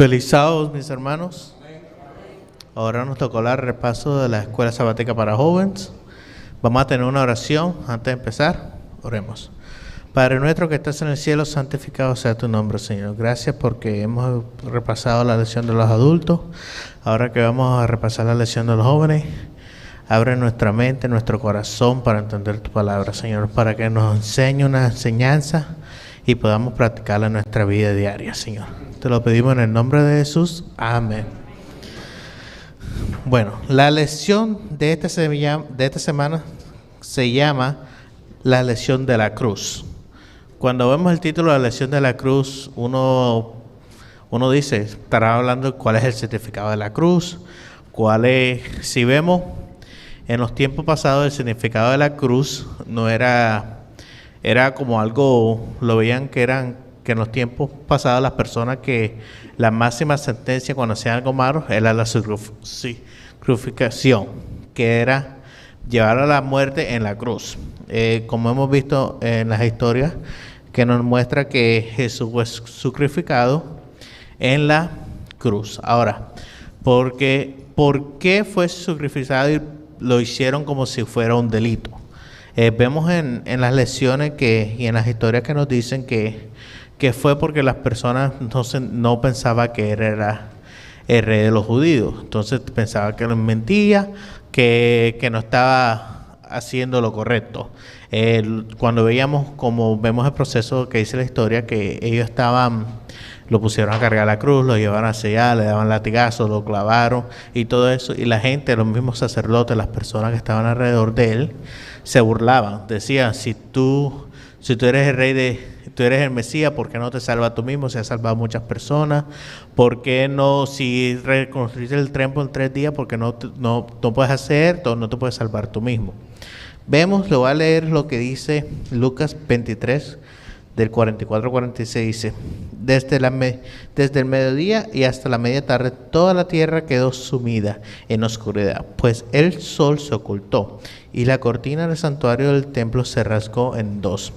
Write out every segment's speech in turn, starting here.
Feliz sábado, mis hermanos. Ahora nos tocó el repaso de la escuela sabática para jóvenes. Vamos a tener una oración antes de empezar. Oremos. Padre nuestro que estás en el cielo, santificado sea tu nombre, Señor. Gracias porque hemos repasado la lección de los adultos. Ahora que vamos a repasar la lección de los jóvenes, abre nuestra mente, nuestro corazón para entender tu palabra, Señor, para que nos enseñe una enseñanza y podamos practicarla en nuestra vida diaria, Señor. Te lo pedimos en el nombre de Jesús. Amén. Bueno, la lección de esta semana se llama la lección de la cruz. Cuando vemos el título de la lección de la cruz, uno dice, estará hablando de cuál es el significado de la cruz, si vemos en los tiempos pasados el significado de la cruz no era como algo, lo veían que en los tiempos pasados las personas que la máxima sentencia cuando hacían algo malo era la crucifixión, que era llevar a la muerte en la cruz. Como hemos visto en las historias que nos muestra que Jesús fue sacrificado en la cruz. Ahora, ¿por qué fue sacrificado y lo hicieron como si fuera un delito? Vemos en las lecciones y en las historias que nos dicen que fue porque las personas no pensaban que él era el rey de los judíos. Entonces pensaba que les mentía, que no estaba haciendo lo correcto. Cuando vemos el proceso que dice la historia, que ellos lo pusieron a cargar la cruz, lo llevaron a sellar, le daban latigazos, lo clavaron y todo eso. Y la gente, los mismos sacerdotes, las personas que estaban alrededor de él, se burlaban. Decían, si tú eres el rey tú eres el Mesías, ¿por qué no te salvas tú mismo? Se ha salvado muchas personas. ¿Por qué no, si reconstruiste el templo en 3 días, porque no puedes hacer, no te puedes salvar tú mismo? Le voy a leer lo que dice Lucas 23, del 44 al 46, dice, desde el mediodía y hasta la media tarde, toda la tierra quedó sumida en oscuridad, pues el sol se ocultó, y la cortina del santuario del templo se rasgó en 2.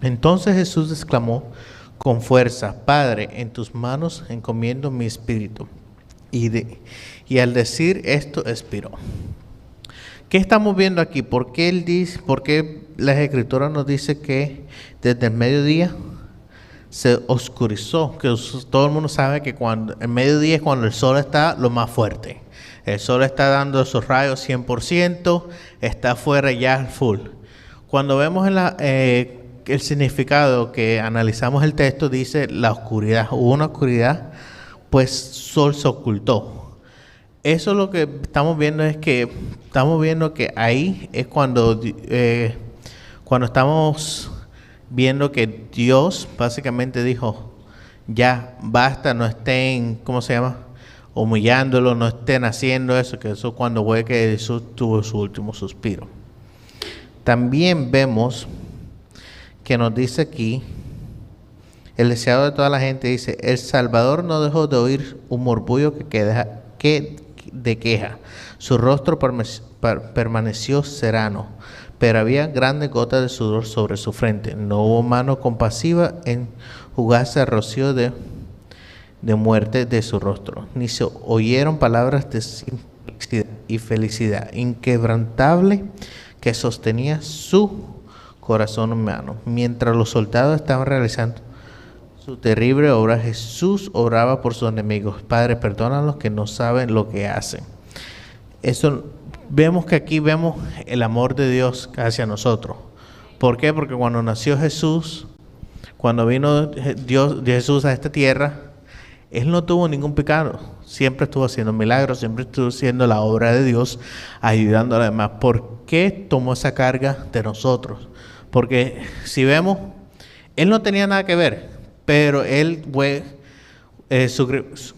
Entonces Jesús exclamó con fuerza, Padre, en tus manos encomiendo mi espíritu. Y al decir esto, expiró. ¿Qué estamos viendo aquí? ¿Por qué las Escrituras nos dice que desde el mediodía se oscurizó? Que todo el mundo sabe que el mediodía es cuando el sol está lo más fuerte. El sol está dando esos rayos 100%, está afuera ya al full. Cuando vemos el significado que analizamos el texto, dice la oscuridad. Hubo una oscuridad, pues sol se ocultó. Eso lo que estamos viendo que ahí es cuando estamos viendo que Dios básicamente dijo, ya basta, no estén, humillándolo, no estén haciendo eso, que eso cuando fue que Jesús tuvo su último suspiro. También vemos que nos dice aquí, el deseado de toda la gente dice, el Salvador no dejó de oír un murmullo de queja. Su rostro permaneció sereno, pero había grandes gotas de sudor sobre su frente. No hubo mano compasiva en jugarse el rocío de muerte de su rostro, ni se oyeron palabras de simplicidad y felicidad inquebrantable que sostenía su corazón humano. Mientras los soldados estaban realizando su terrible obra, Jesús oraba por sus enemigos. Padre, perdona a los que no saben lo que hacen. Vemos que aquí vemos el amor de Dios hacia nosotros. ¿Por qué? Porque cuando nació Jesús, cuando vino Jesús a esta tierra, Él no tuvo ningún pecado. Siempre estuvo haciendo milagros, siempre estuvo haciendo la obra de Dios, ayudando a los demás. ¿Por qué tomó esa carga de nosotros? Porque si vemos, Él no tenía nada que ver, pero Él fue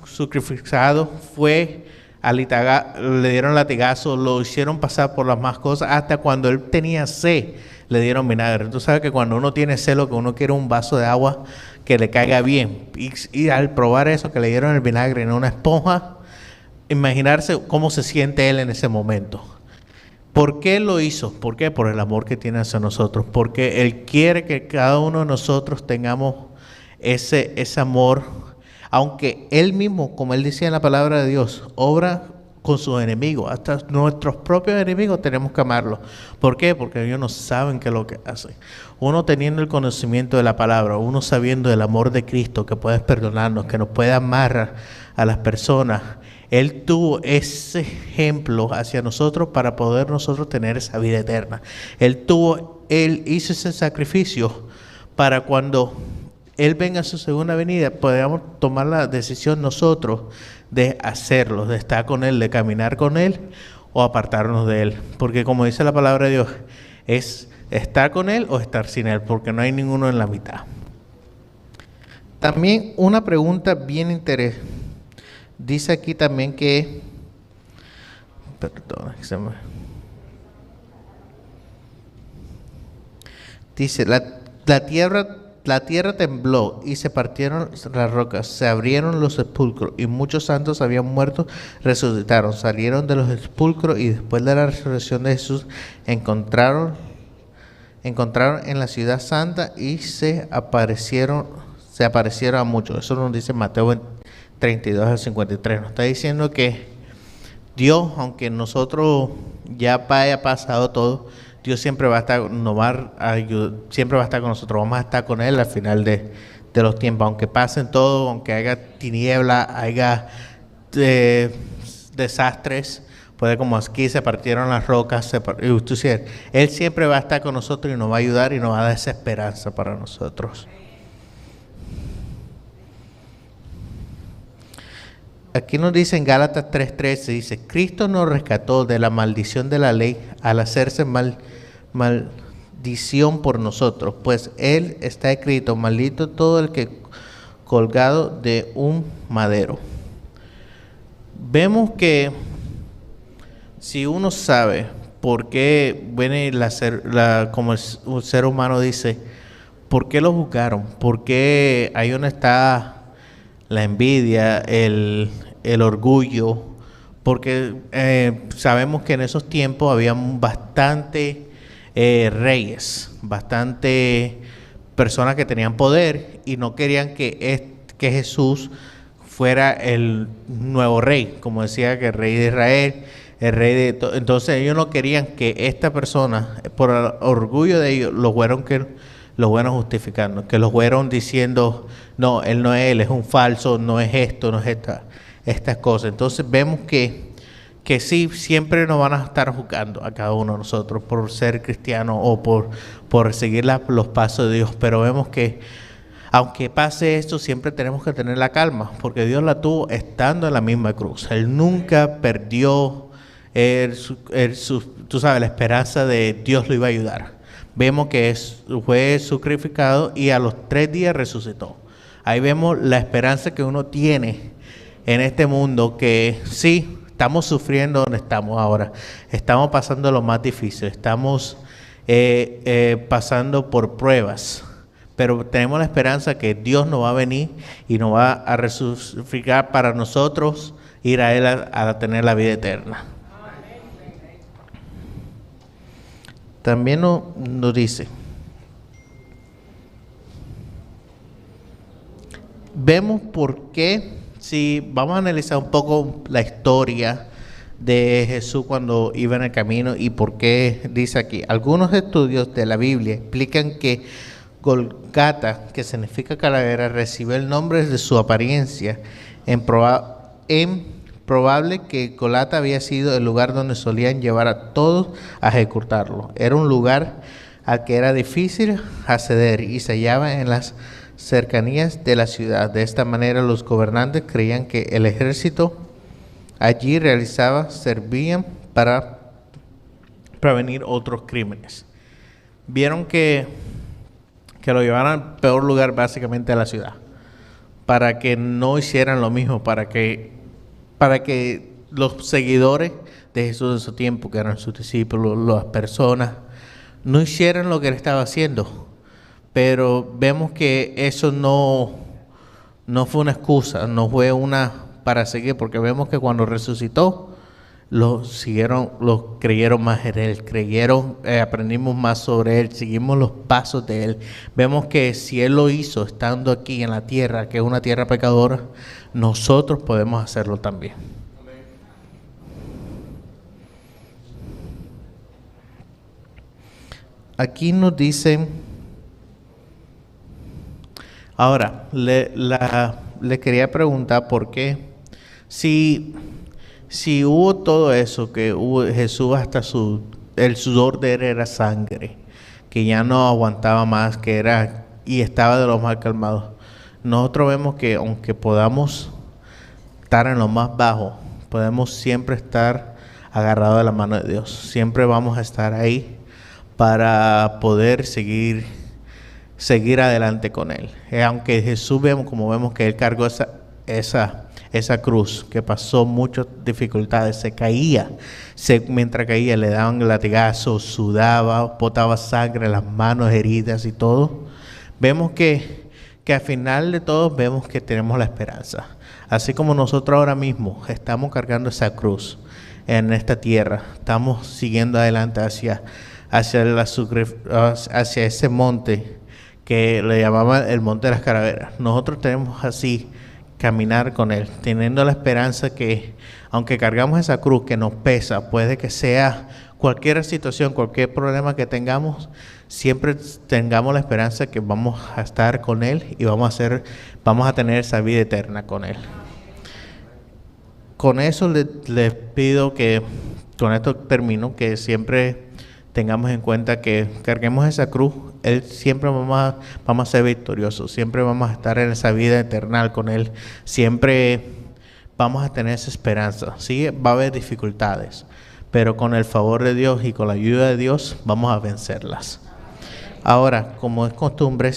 sacrificado, le dieron latigazo, lo hicieron pasar por las más cosas, hasta cuando Él tenía sed, le dieron vinagre. Tú sabes que cuando uno tiene sed, lo que uno quiere es un vaso de agua que le caiga bien. Y al probar eso, que le dieron el vinagre en una esponja, imaginarse cómo se siente Él en ese momento. ¿Por qué lo hizo? ¿Por qué? Por el amor que tiene hacia nosotros. Porque Él quiere que cada uno de nosotros tengamos ese amor Aunque Él mismo, como Él decía en la palabra de Dios, obra con sus enemigos, hasta nuestros propios enemigos tenemos que amarlos. ¿Por qué? Porque ellos no saben qué es lo que hacen. Uno teniendo el conocimiento de la palabra, uno sabiendo del amor de Cristo que puede perdonarnos, que nos puede amar a las personas, Él tuvo ese ejemplo hacia nosotros para poder nosotros tener esa vida eterna. Él hizo ese sacrificio para cuando Él venga a su segunda venida, podamos tomar la decisión nosotros de hacerlo, de estar con Él, de caminar con Él o apartarnos de Él. Porque como dice la palabra de Dios, es estar con Él o estar sin Él, porque no hay ninguno en la mitad. También una pregunta bien interesante. Dice aquí también que... Perdón, dice, la tierra tembló y se partieron las rocas, se abrieron los sepulcros y muchos santos habían muerto, resucitaron, salieron de los sepulcros y después de la resurrección de Jesús encontraron en la ciudad santa y se aparecieron a muchos. Eso nos dice Mateo 32 al 53. Nos está diciendo que Dios, aunque nosotros ya haya pasado todo, Dios siempre va a estar, siempre va a estar con nosotros. Vamos a estar con Él al final de los tiempos, aunque pasen todo, aunque haya tiniebla, haya desastres, puede como aquí se partieron las rocas, Él siempre va a estar con nosotros y nos va a ayudar y nos va a dar esa esperanza para nosotros. Aquí nos dice en Gálatas 3:13, dice, Cristo nos rescató de la maldición de la ley al hacerse maldición por nosotros, pues Él está escrito, maldito todo el que colgado de un madero. Vemos que si uno sabe por qué viene como el ser humano dice, ¿por qué lo juzgaron? ¿Por qué ahí donde está la envidia, el orgullo? Porque sabemos que en esos tiempos había bastante reyes, bastante personas que tenían poder y no querían que Jesús fuera el nuevo rey, como decía que el rey de Israel, el rey de todo. Entonces ellos no querían que esta persona, por el orgullo de ellos, los fueron justificando, que los fueron diciendo, no, él no es él, es un falso, no es esto, no es estas cosas. Entonces vemos que sí, siempre nos van a estar juzgando a cada uno de nosotros por ser cristiano o por seguir los pasos de Dios, pero vemos que aunque pase esto, siempre tenemos que tener la calma, porque Dios la tuvo estando en la misma cruz. Él nunca perdió tú sabes, la esperanza de Dios lo iba a ayudar. Vemos que fue sacrificado y a los 3 días resucitó. Ahí vemos la esperanza que uno tiene en este mundo, que sí, estamos sufriendo donde estamos ahora. Estamos pasando lo más difícil, estamos pasando por pruebas. Pero tenemos la esperanza que Dios nos va a venir y nos va a resucitar para nosotros ir a Él a tener la vida eterna. También nos dice, vemos por qué, si vamos a analizar un poco la historia de Jesús cuando iba en el camino y por qué dice aquí. Algunos estudios de la Biblia explican que Golgata, que significa calavera, recibe el nombre de su apariencia. Probable que Golgata había sido el lugar donde solían llevar a todos a ejecutarlo. Era un lugar al que era difícil acceder y se hallaba en las cercanías de la ciudad. De esta manera los gobernantes creían que el ejército allí servían para prevenir otros crímenes. Vieron que lo llevaran al peor lugar básicamente de la ciudad, para que no hicieran lo mismo, para que los seguidores de Jesús en su tiempo, que eran sus discípulos, las personas, no hicieran lo que él estaba haciendo. Pero vemos que eso no fue una excusa, no fue una para seguir, porque vemos que cuando resucitó, creyeron más en Él, aprendimos más sobre Él, seguimos los pasos de Él. Vemos que si Él lo hizo estando aquí en la tierra, que es una tierra pecadora, nosotros podemos hacerlo también. Aquí nos dicen, ahora, le quería preguntar por qué, si hubo todo eso, que Jesús hasta el sudor de él era sangre, que ya no aguantaba más, y estaba de lo más calmado. Nosotros vemos que aunque podamos estar en lo más bajo, podemos siempre estar agarrados de la mano de Dios. Siempre vamos a estar ahí para poder seguir adelante con Él. Aunque Jesús vemos que Él cargó esa cruz, que pasó muchas dificultades, se caía, mientras caía le daban latigazos, sudaba, botaba sangre en las manos, heridas y todo. Vemos que al final de todo vemos que tenemos la esperanza. Así como nosotros ahora mismo estamos cargando esa cruz en esta tierra, estamos siguiendo adelante hacia ese monte que le llamaban el Monte de las Calaveras. Nosotros tenemos así caminar con Él, teniendo la esperanza que aunque cargamos esa cruz que nos pesa, puede que sea cualquier situación, cualquier problema que tengamos, siempre tengamos la esperanza que vamos a estar con Él y vamos a tener esa vida eterna con Él. Con eso les pido que, con esto termino, que siempre tengamos en cuenta que carguemos esa cruz. Él siempre vamos a ser victoriosos, siempre vamos a estar en esa vida eterna con Él, siempre vamos a tener esa esperanza. Sí, va a haber dificultades, pero con el favor de Dios y con la ayuda de Dios vamos a vencerlas. Ahora, como es costumbre,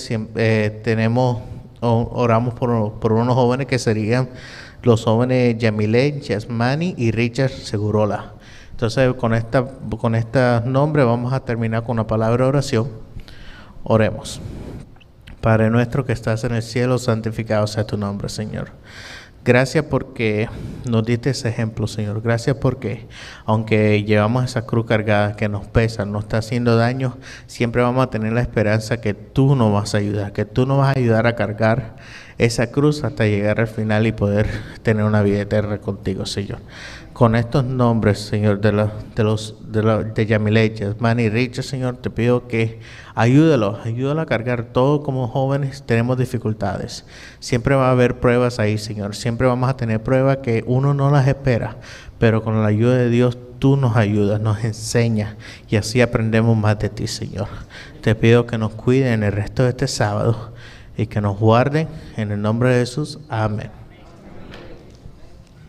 oramos por unos jóvenes que serían los jóvenes Yamilet, Yasmani y Richard Segurola. Entonces, con este nombre vamos a terminar con una palabra de oración. Oremos. Padre nuestro que estás en el cielo, santificado sea tu nombre, Señor. Gracias porque nos diste ese ejemplo, Señor. Gracias porque aunque llevamos esa cruz cargada que nos pesa, nos está haciendo daño, siempre vamos a tener la esperanza que tú nos vas a ayudar, que tú nos vas a ayudar a cargar esa cruz hasta llegar al final y poder tener una vida eterna contigo, Señor. Con estos nombres, Señor, de Yamilet, Yasmani y Richard, Señor, te pido que ayúdalo a cargar. Todo como jóvenes tenemos dificultades. Siempre va a haber pruebas ahí, Señor. Siempre vamos a tener pruebas que uno no las espera, pero con la ayuda de Dios tú nos ayudas, nos enseñas y así aprendemos más de ti, Señor. Te pido que nos cuiden el resto de este sábado y que nos guarden en el nombre de Jesús. Amén.